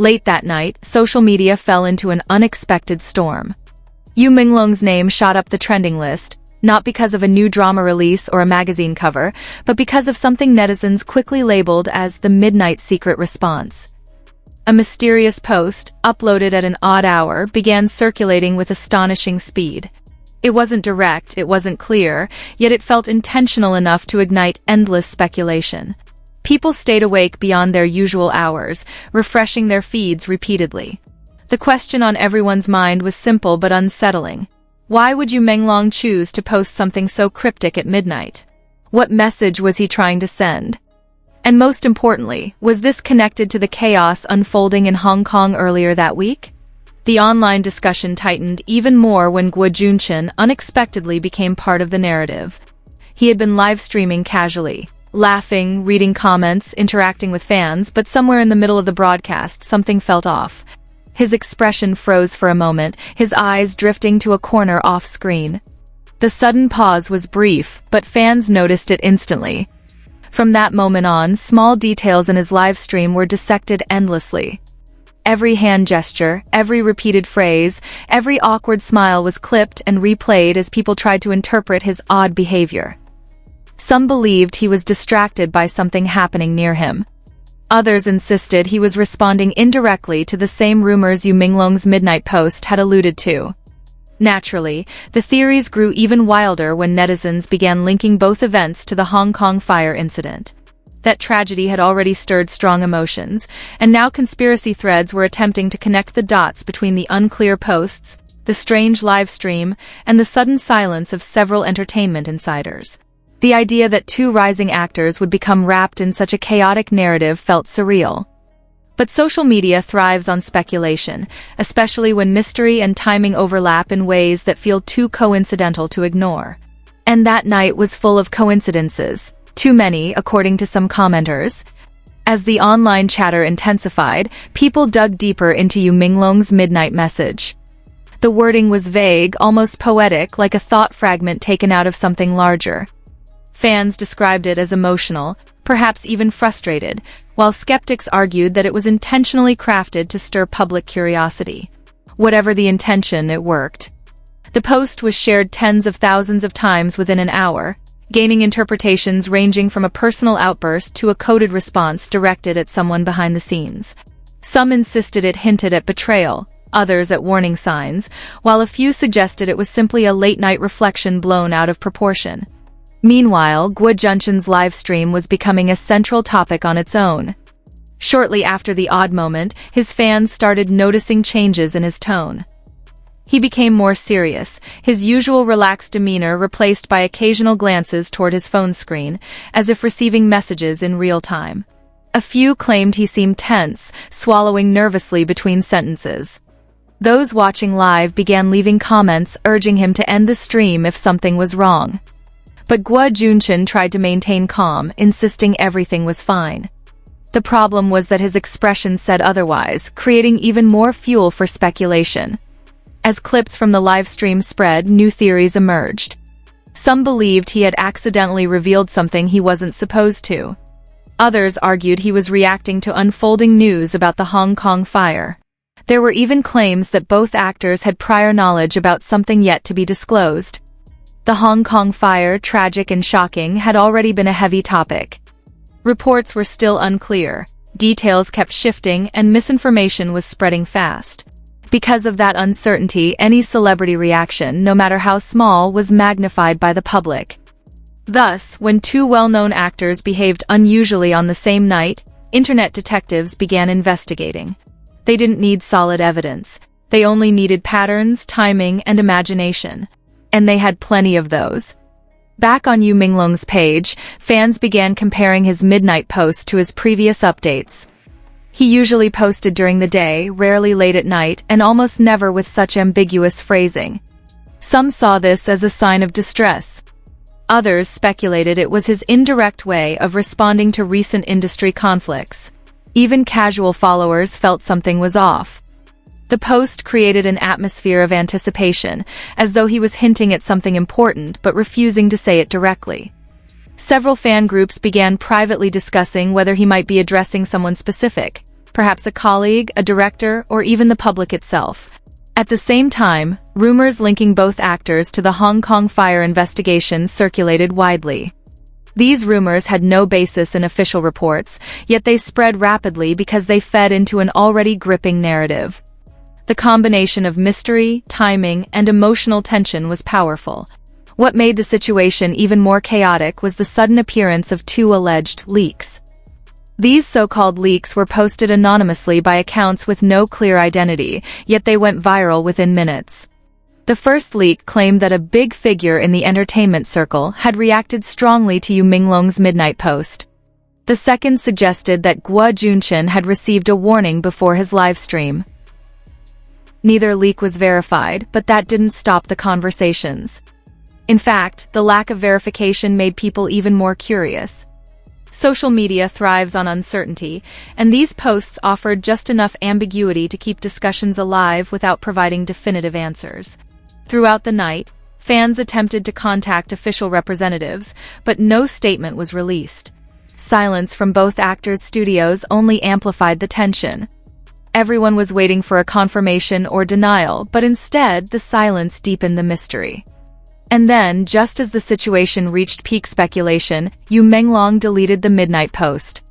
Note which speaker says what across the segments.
Speaker 1: Late that night, social media fell into an unexpected storm. Yu Minglong's name shot up the trending list, not because of a new drama release or a magazine cover, but because of something netizens quickly labeled as the midnight secret response. A mysterious post, uploaded at an odd hour, began circulating with astonishing speed. It wasn't direct, it wasn't clear, yet it felt intentional enough to ignite endless speculation. People stayed awake beyond their usual hours, refreshing their feeds repeatedly. The question on everyone's mind was simple but unsettling. Why would Yu Minglong choose to post something so cryptic at midnight? What message was he trying to send? And most importantly, was this connected to the chaos unfolding in Hong Kong earlier that week? The online discussion tightened even more when Guo Junchen unexpectedly became part of the narrative. He had been live streaming casually, laughing, reading comments, interacting with fans, but somewhere in the middle of the broadcast, something felt off. His expression froze for a moment, his eyes drifting to a corner off-screen. The sudden pause was brief, but fans noticed it instantly. From that moment on, small details in his live stream were dissected endlessly. Every hand gesture, every repeated phrase, every awkward smile was clipped and replayed as people tried to interpret his odd behavior. Some believed he was distracted by something happening near him. Others insisted he was responding indirectly to the same rumors Yu Minglong's midnight post had alluded to. Naturally, the theories grew even wilder when netizens began linking both events to the Hong Kong fire incident. That tragedy had already stirred strong emotions, and now conspiracy threads were attempting to connect the dots between the unclear posts, the strange live stream, and the sudden silence of several entertainment insiders. The idea that two rising actors would become wrapped in such a chaotic narrative felt surreal. But social media thrives on speculation, especially when mystery and timing overlap in ways that feel too coincidental to ignore. And that night was full of coincidences, too many, according to some commenters. As the online chatter intensified, people dug deeper into Yu Minglong's midnight message. The wording was vague, almost poetic, like a thought fragment taken out of something larger. Fans described it as emotional, perhaps even frustrated, while skeptics argued that it was intentionally crafted to stir public curiosity. Whatever the intention, it worked. The post was shared tens of thousands of times within an hour, gaining interpretations ranging from a personal outburst to a coded response directed at someone behind the scenes. Some insisted it hinted at betrayal, others at warning signs, while a few suggested it was simply a late-night reflection blown out of proportion. Meanwhile, Guo Junchen's livestream was becoming a central topic on its own. Shortly after the odd moment, his fans started noticing changes in his tone. He became more serious, his usual relaxed demeanor replaced by occasional glances toward his phone screen, as if receiving messages in real time. A few claimed he seemed tense, swallowing nervously between sentences. Those watching live began leaving comments urging him to end the stream if something was wrong. But Guo Junchen tried to maintain calm, insisting everything was fine. The problem was that his expression said otherwise, creating even more fuel for speculation. As clips from the live stream spread, new theories emerged. Some believed he had accidentally revealed something he wasn't supposed to. Others argued he was reacting to unfolding news about the Hong Kong fire. There were even claims that both actors had prior knowledge about something yet to be disclosed. The Hong Kong fire, tragic and shocking, had already been a heavy topic. Reports were still unclear, details kept shifting, and misinformation was spreading fast. Because of that uncertainty, any celebrity reaction, no matter how small, was magnified by the public. Thus, when two well-known actors behaved unusually on the same night, internet detectives began investigating. They didn't need solid evidence. They only needed patterns, timing, and imagination. And they had plenty of those. Back on Yu Minglong's page, fans began comparing his midnight post to his previous updates. He usually posted during the day, rarely late at night, and almost never with such ambiguous phrasing. Some saw this as a sign of distress. Others speculated it was his indirect way of responding to recent industry conflicts. Even casual followers felt something was off. The post created an atmosphere of anticipation, as though he was hinting at something important but refusing to say it directly. Several fan groups began privately discussing whether he might be addressing someone specific. perhaps a colleague, a director, or even the public itself. At the same time, rumors linking both actors to the Hong Kong fire investigation circulated widely. These rumors had no basis in official reports, yet they spread rapidly because they fed into an already gripping narrative. The combination of mystery, timing, and emotional tension was powerful. What made the situation even more chaotic was the sudden appearance of two alleged leaks. These so-called leaks were posted anonymously by accounts with no clear identity, yet they went viral within minutes. The first leak claimed that a big figure in the entertainment circle had reacted strongly to Yu Minglong's midnight post. The second suggested that Guo Junchen had received a warning before his live stream. Neither leak was verified, but that didn't stop the conversations. In fact, the lack of verification made people even more curious. Social media thrives on uncertainty, and these posts offered just enough ambiguity to keep discussions alive without providing definitive answers. Throughout the night, fans attempted to contact official representatives, but no statement was released. Silence from both actors' studios only amplified the tension. Everyone was waiting for a confirmation or denial, but instead, the silence deepened the mystery. And then, just as the situation reached peak speculation, Yu Minglong deleted the midnight post.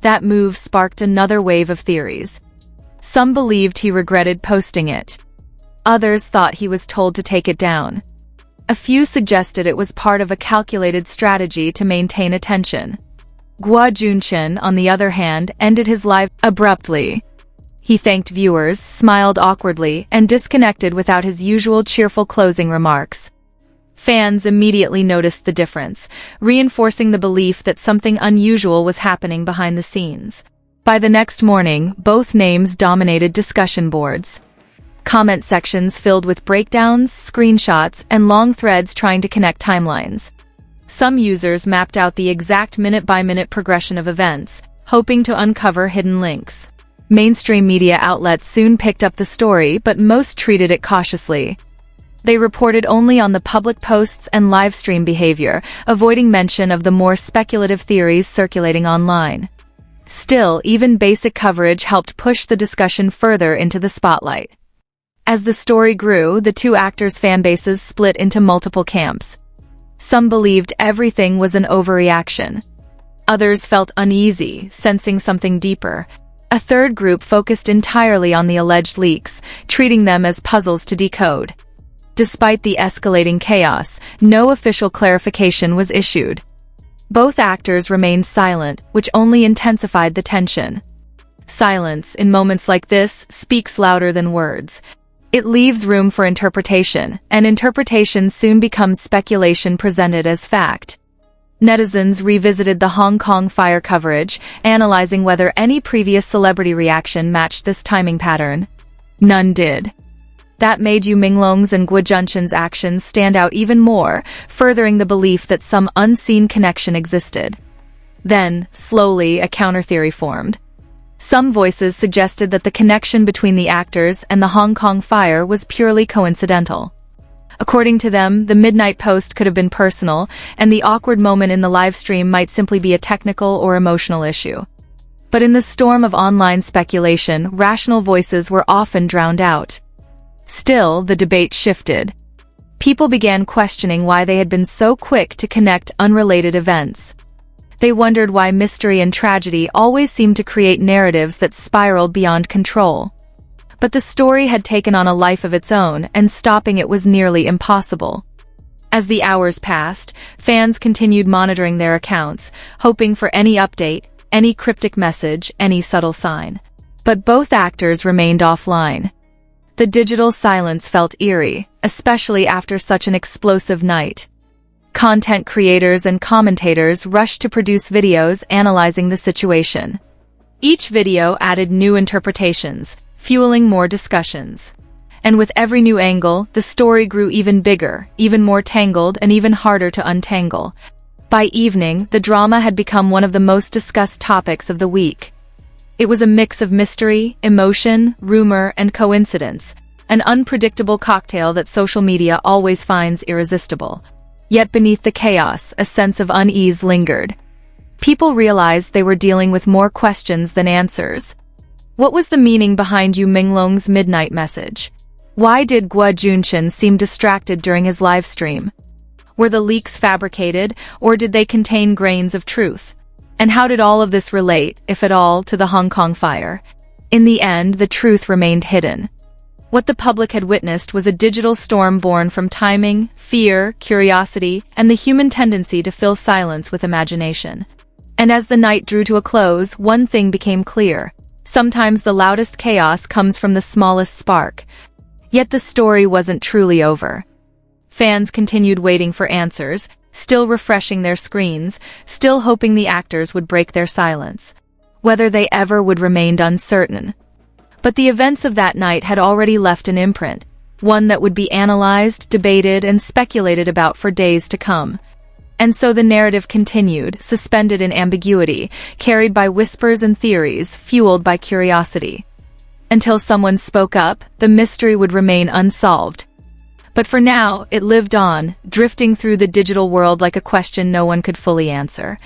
Speaker 1: That move sparked another wave of theories. Some believed he regretted posting it. Others thought he was told to take it down. A few suggested it was part of a calculated strategy to maintain attention. Guo Junchen, on the other hand, ended his live abruptly. He thanked viewers, smiled awkwardly, and disconnected without his usual cheerful closing remarks. Fans immediately noticed the difference, reinforcing the belief that something unusual was happening behind the scenes. By the next morning, both names dominated discussion boards. Comment sections filled with breakdowns, screenshots, and long threads trying to connect timelines. Some users mapped out the exact minute-by-minute progression of events, hoping to uncover hidden links. Mainstream media outlets soon picked up the story, but most treated it cautiously. They reported only on the public posts and live stream behavior, avoiding mention of the more speculative theories circulating online. Still, even basic coverage helped push the discussion further into the spotlight. As the story grew, the two actors' fanbases split into multiple camps. Some believed everything was an overreaction. Others felt uneasy, sensing something deeper. A third group focused entirely on the alleged leaks, treating them as puzzles to decode. Despite the escalating chaos, no official clarification was issued. Both actors remained silent, which only intensified the tension. Silence, in moments like this, speaks louder than words. It leaves room for interpretation, and interpretation soon becomes speculation presented as fact. Netizens revisited the Hong Kong fire coverage, analyzing whether any previous celebrity reaction matched this timing pattern. None did. That made Yu Minglong's and Guo Junchen's actions stand out even more, furthering the belief that some unseen connection existed. Then, slowly, a counter-theory formed. Some voices suggested that the connection between the actors and the Hong Kong fire was purely coincidental. According to them, the midnight post could have been personal, and the awkward moment in the live stream might simply be a technical or emotional issue. But in the storm of online speculation, rational voices were often drowned out. Still, the debate shifted. People began questioning why they had been so quick to connect unrelated events. They wondered why mystery and tragedy always seemed to create narratives that spiraled beyond control. But the story had taken on a life of its own, and stopping it was nearly impossible. As the hours passed, fans continued monitoring their accounts, hoping for any update, any cryptic message, any subtle sign. But both actors remained offline. The digital silence felt eerie, especially after such an explosive night. Content creators and commentators rushed to produce videos analyzing the situation. Each video added new interpretations, fueling more discussions. And with every new angle, the story grew even bigger, even more tangled, and even harder to untangle. By evening, the drama had become one of the most discussed topics of the week. It was a mix of mystery, emotion, rumor, and coincidence, an unpredictable cocktail that social media always finds irresistible. Yet beneath the chaos, a sense of unease lingered. People realized they were dealing with more questions than answers. What was the meaning behind Yu Minglong's midnight message? Why did Guo Junqian seem distracted during his live stream? Were the leaks fabricated, or did they contain grains of truth? And how did all of this relate, if at all, to the Hong Kong fire? In the end, the truth remained hidden. What the public had witnessed was a digital storm born from timing, fear, curiosity, and the human tendency to fill silence with imagination. And as the night drew to a close, one thing became clear. Sometimes the loudest chaos comes from the smallest spark. Yet the story wasn't truly over. Fans continued waiting for answers, still refreshing their screens, still hoping the actors would break their silence. Whether they ever would remained uncertain. But the events of that night had already left an imprint, one that would be analyzed, debated, and speculated about for days to come. And so the narrative continued, suspended in ambiguity, carried by whispers and theories, fueled by curiosity. Until someone spoke up, the mystery would remain unsolved. But for now, it lived on, drifting through the digital world like a question no one could fully answer.